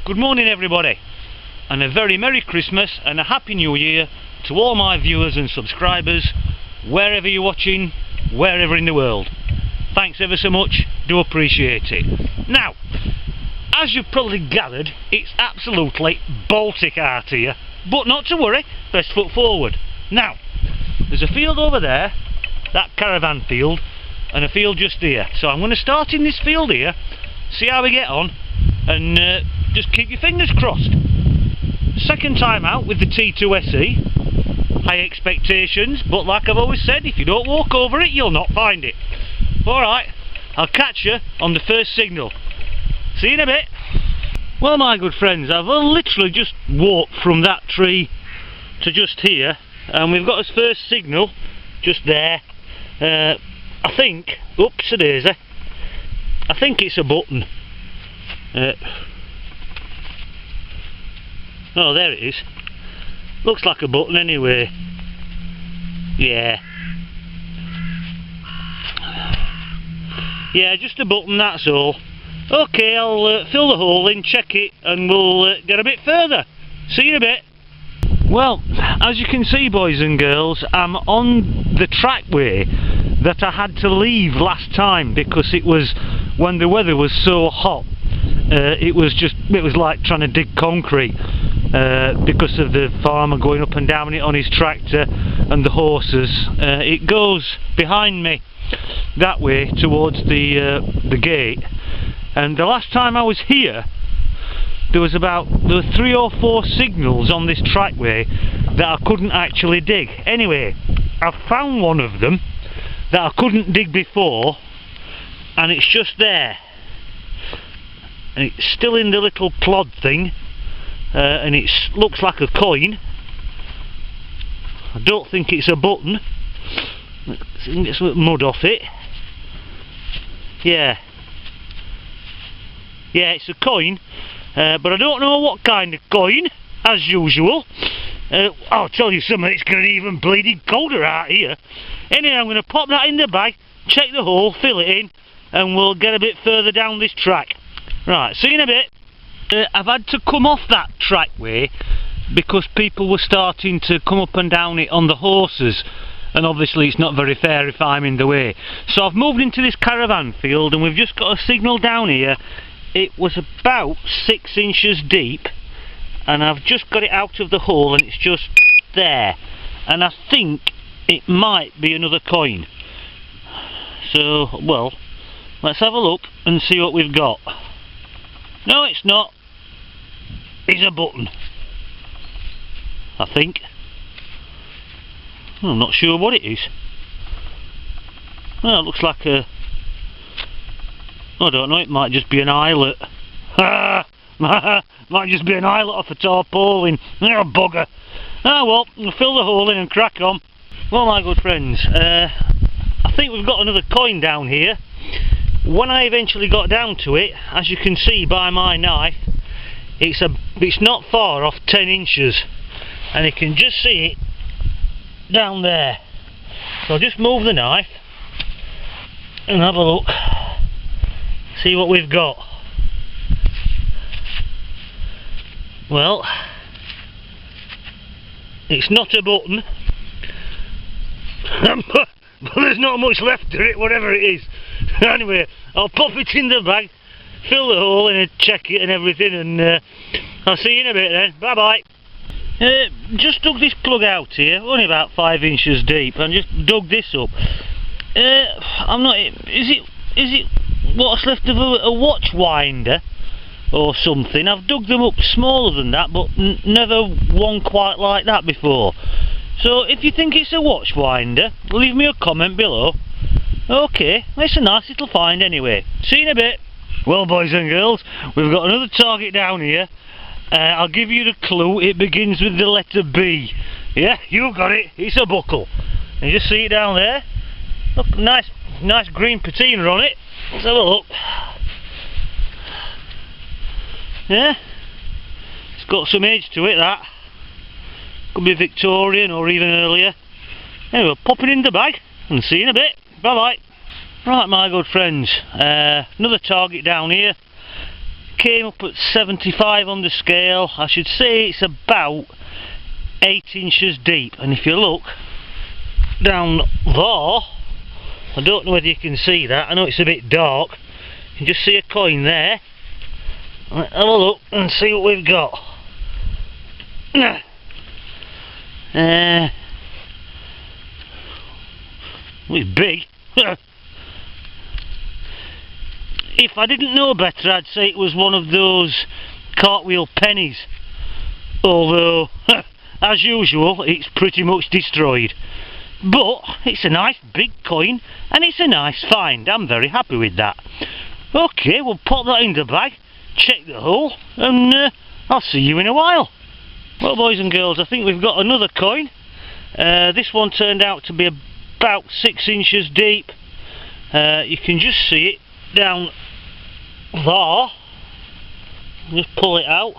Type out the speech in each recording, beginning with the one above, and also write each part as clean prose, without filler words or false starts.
Good morning everybody, and a very Merry Christmas and a Happy New Year to all my viewers and subscribers, wherever you're watching, wherever in the world. Thanks ever so much, do appreciate it. Now, as you've probably gathered, it's absolutely Baltic out here, but not to worry, best foot forward. Now, there's a field over there, that caravan field, and a field just here. So I'm going to start in this field here, see how we get on, and just keep your fingers crossed. Second time out with the T2SE, high expectations, but like I've always said, if you don't walk over it, you'll not find it. Alright, I'll catch you on the first signal. See you in a bit. Well, my good friends, I've literally just walked from that tree to just here, and we've got his first signal just there. I think, oops a daisy, I think it's a button. Oh, there it is. Looks like a button anyway. Yeah, just a button, that's all. Okay, I'll fill the hole in, check it, and we'll get a bit further. See you in a bit. Well, as you can see, boys and girls, I'm on the trackway that I had to leave last time because it was when the weather was so hot. It was like trying to dig concrete because of the farmer going up and down it on his tractor and the horses. It goes behind me that way towards the gate, and the last time I was here there were 3 or 4 signals on this trackway that I couldn't actually dig. Anyway, I found one of them that I couldn't dig before, and it's just there, and it's still in the little plod thing, and it looks like a coin. I don't think it's a button. Let's get some mud off it. Yeah, it's a coin, but I don't know what kind of coin, as usual. I'll tell you something, it's getting even bleeding colder out here. Anyway, I'm going to pop that in the bag, check the hole, fill it in, and we'll get a bit further down this track. Right, see you in a bit. I've had to come off that trackway because people were starting to come up and down it on the horses, and obviously it's not very fair if I'm in the way. So I've moved into this caravan field, and we've just got a signal down here. It was about 6 inches deep, and I've just got it out of the hole, and it's just there, and I think it might be another coin. So, well, let's have a look and see what we've got. No, it's not. It's a button, I think. I'm not sure what it is. Well, it looks like a... I don't know, it might just be an eyelet. Might just be an eyelet off a tarpaulin. Oh, bugger. Ah well, we'll fill the hole in and crack on. Well, my good friends, I think we've got another coin down here. When I eventually got down to it, as you can see by my knife, it's not far off 10 inches, and you can just see it down there. So I'll just move the knife and have a look, see what we've got. Well, it's not a button, but there's not much left of it, whatever it is. Anyway, I'll pop it in the bag, fill the hole and check it and everything, and I'll see you in a bit then. Bye bye. Just dug this plug out here, only about 5 inches deep, and just dug this up. I'm not... Is it what's left of a watch winder or something? I've dug them up smaller than that, but never one quite like that before. So if you think it's a watch winder, leave me a comment below. Okay, it's a nice little find anyway. See you in a bit. Well, boys and girls, we've got another target down here. I'll give you the clue. It begins with the letter B. Yeah, you got it. It's a buckle. And you just see it down there. Look, nice green patina on it. Let's have a look. Yeah, it's got some age to it, that. Could be Victorian or even earlier. Anyway, pop it in the bag and see you in a bit. Bye bye. Right, my good friends, another target down here. came up at 75 on the scale. I should say it's about 8 inches deep, and if you look down there, I don't know whether you can see that, I know it's a bit dark, you can just see a coin there. Let's have a look and see what we've got. It's big. If I didn't know better, I'd say it was one of those cartwheel pennies, although as usual it's pretty much destroyed. But it's a nice big coin and it's a nice find. I'm very happy with that. Okay, we'll pop that in the bag, check the hole, and I'll see you in a while. Well, boys and girls, I think we've got another coin. This one turned out to be about 6 inches deep. You can just see it down there. Just pull it out.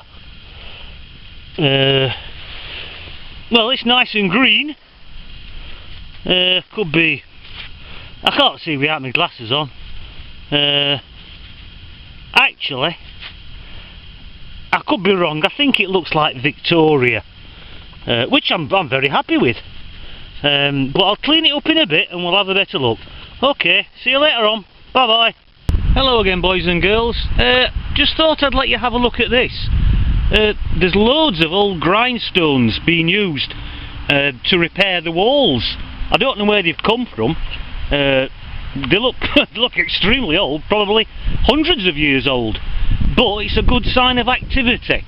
Well, it's nice and green. Could be, I can't see without my glasses on. Actually, I could be wrong. I think it looks like Victoria, which I'm very happy with. But I'll clean it up in a bit and we'll have a better look. Okay, see you later on. Bye bye. Hello again, boys and girls. Just thought I'd let you have a look at this. There's loads of old grindstones being used to repair the walls. I don't know where they've come from. They look they look extremely old, probably hundreds of years old. But it's a good sign of activity.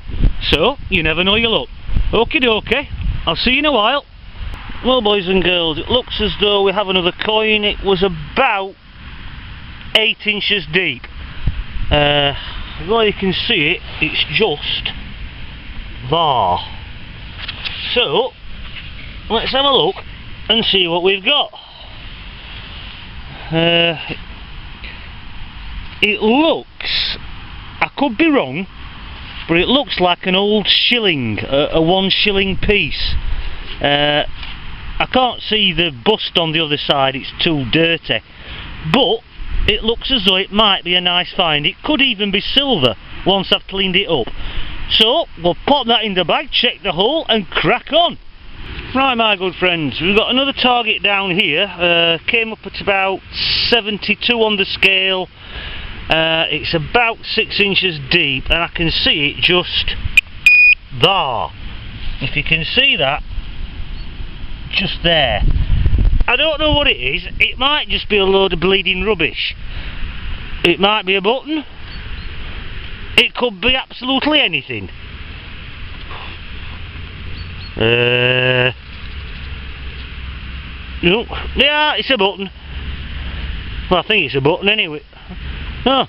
So you never know your luck. Okie dokie. I'll see you in a while. Well, boys and girls, it looks as though we have another coin. It was about 8 inches deep. Well, you can see it, it's just there. So let's have a look and see what we've got. It looks, I could be wrong, but it looks like an old shilling, a 1 shilling piece. I can't see the bust on the other side, it's too dirty, but it looks as though it might be a nice find. It could even be silver once I've cleaned it up. So we'll pop that in the bag, check the hole and crack on. Right, my good friends, we've got another target down here. Came up at about 72 on the scale. It's about 6 inches deep and I can see it just there. If you can see that, just there. I don't know what it is. It might just be a load of bleeding rubbish. It might be a button. It could be absolutely anything. No, yeah, it's a button. Well, I think it's a button anyway. Oh,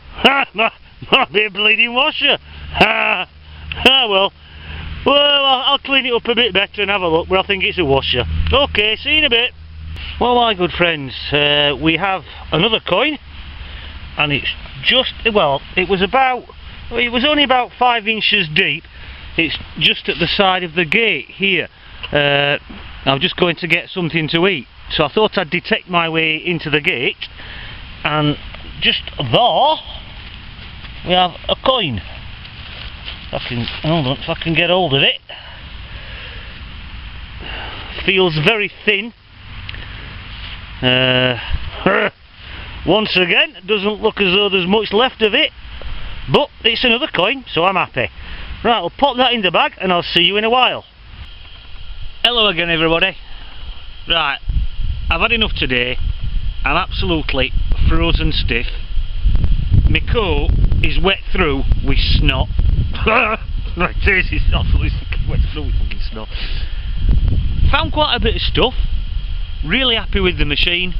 might be a bleeding washer. Well, I'll clean it up a bit better and have a look, but I think it's a washer. Okay, see you in a bit. Well, my good friends, we have another coin, and it's just, well, it was only about 5 inches deep. It's just at the side of the gate here. I'm just going to get something to eat, so I thought I'd detect my way into the gate, and just there we have a coin. Hold on, if I can get hold of it. Feels very thin. Once again, it doesn't look as though there's much left of it, but it's another coin, so I'm happy. Right, I'll pop that in the bag and I'll see you in a while. Hello again, everybody. Right, I've had enough today. I'm absolutely frozen stiff. My coat is wet through with snot. Right, it's absolutely wet through with fucking snot. Found quite a bit of stuff. Really happy with the machine.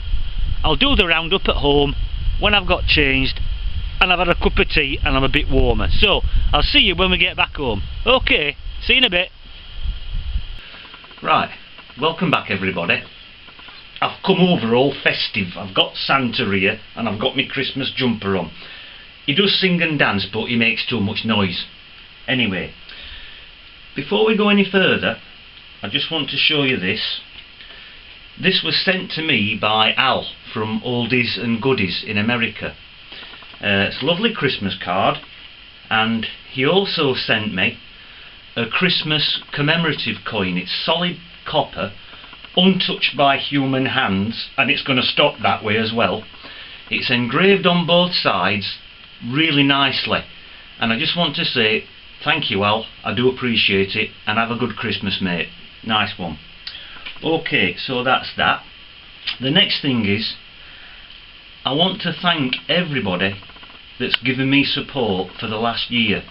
I'll do the roundup at home when I've got changed and I've had a cup of tea and I'm a bit warmer. So I'll see you when we get back home. Okay, see you in a bit. Right, welcome back everybody. I've come over all festive. I've got Santa here and I've got my Christmas jumper on. He does sing and dance, but he makes too much noise. Anyway, before we go any further, I just want to show you this. This was sent to me by Al from Oldies and Goodies in America. It's a lovely Christmas card. and he also sent me a Christmas commemorative coin. It's solid copper, untouched by human hands, and it's going to stop that way as well. It's engraved on both sides really nicely, and I just want to say thank you, Al. I do appreciate it, and have a good Christmas, mate. Nice one. Okay, so that's that. The next thing is, I want to thank everybody that's given me support for the last year.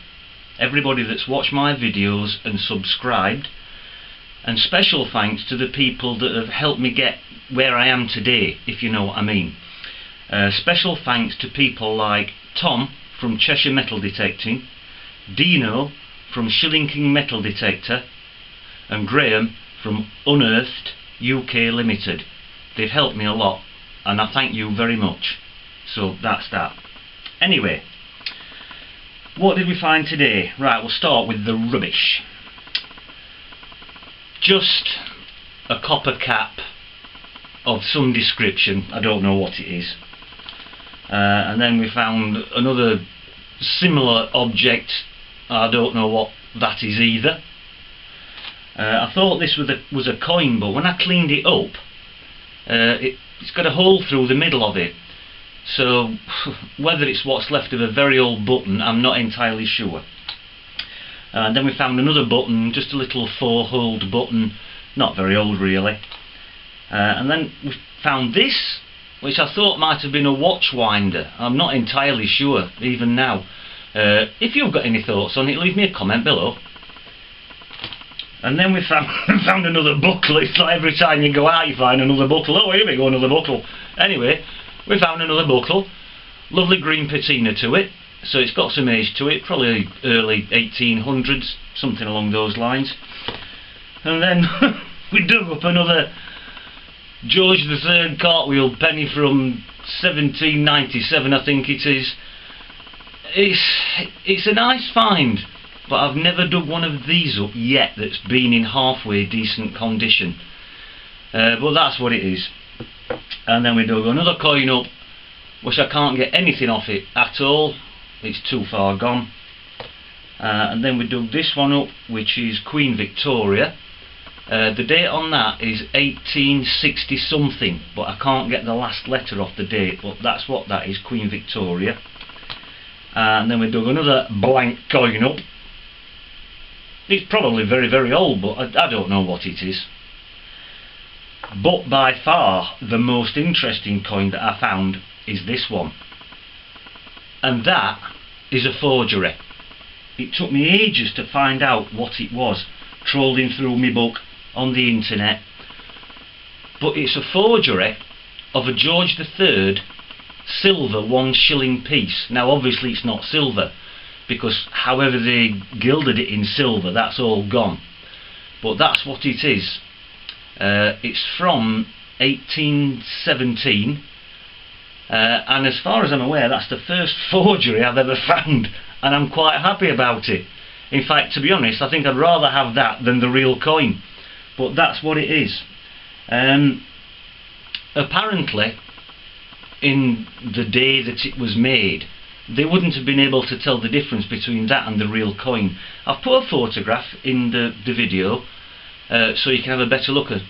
Everybody that's watched my videos and subscribed, and special thanks to the people that have helped me get where I am today, if you know what I mean. Special thanks to people like Tom from Cheshire Metal Detecting, Dino from Shillington Metal Detector, and Graham from Unearthed UK Limited. They've helped me a lot, and I thank you very much. So that's that. Anyway, what did we find today? Right, we'll start with the rubbish. Just a copper cap of some description, I don't know what it is. And then we found another similar object, I don't know what that is either. I thought this was a coin, but when I cleaned it up, it's got a hole through the middle of it. So whether it's what's left of a very old button, I'm not entirely sure. And then we found another button, just a little 4-holed button, not very old really. And then we found this, which I thought might have been a watch winder. I'm not entirely sure even now. If you've got any thoughts on it, leave me a comment below. And then we found another buckle. It's like every time you go out you find another buckle. Oh, here we go, another buckle. Anyway, we found another buckle. Lovely green patina to it. So it's got some age to it, probably early 1800s, something along those lines. And then we dug up another George III cartwheel penny from 1797, I think it is. It's a nice find, but I've never dug one of these up yet that's been in halfway decent condition. But that's what it is. And then we dug another coin up, which I can't get anything off it at all. It's too far gone. And then we dug this one up, which is Queen Victoria. The date on that is 1860 something, but I can't get the last letter off the date, but that's what that is, Queen Victoria. And then we dug another blank coin up. It's probably very, very old, but I don't know what it is. But by far the most interesting coin that I found is this one. And that is a forgery. It took me ages to find out what it was, trolling through my book on the internet. But it's a forgery of a George III silver 1 shilling piece. Now obviously it's not silver, because however they gilded it in silver, that's all gone. But that's what it is. It's from 1817. And as far as I'm aware, that's the first forgery I've ever found, and I'm quite happy about it. In fact, to be honest, I think I'd rather have that than the real coin, but that's what it is. Apparently, in the day that it was made, they wouldn't have been able to tell the difference between that and the real coin. I've put a photograph in the video, so you can have a better look at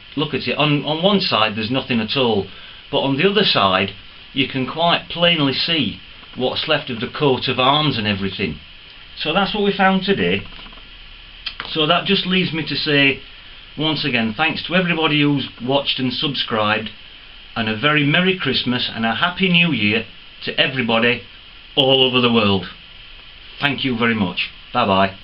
it. On one side there's nothing at all, but on the other side you can quite plainly see what's left of the coat of arms and everything. So that's what we found today. So that just leaves me to say once again thanks to everybody who's watched and subscribed, and a very Merry Christmas and a Happy New Year to everybody all over the world. Thank you very much. Bye bye.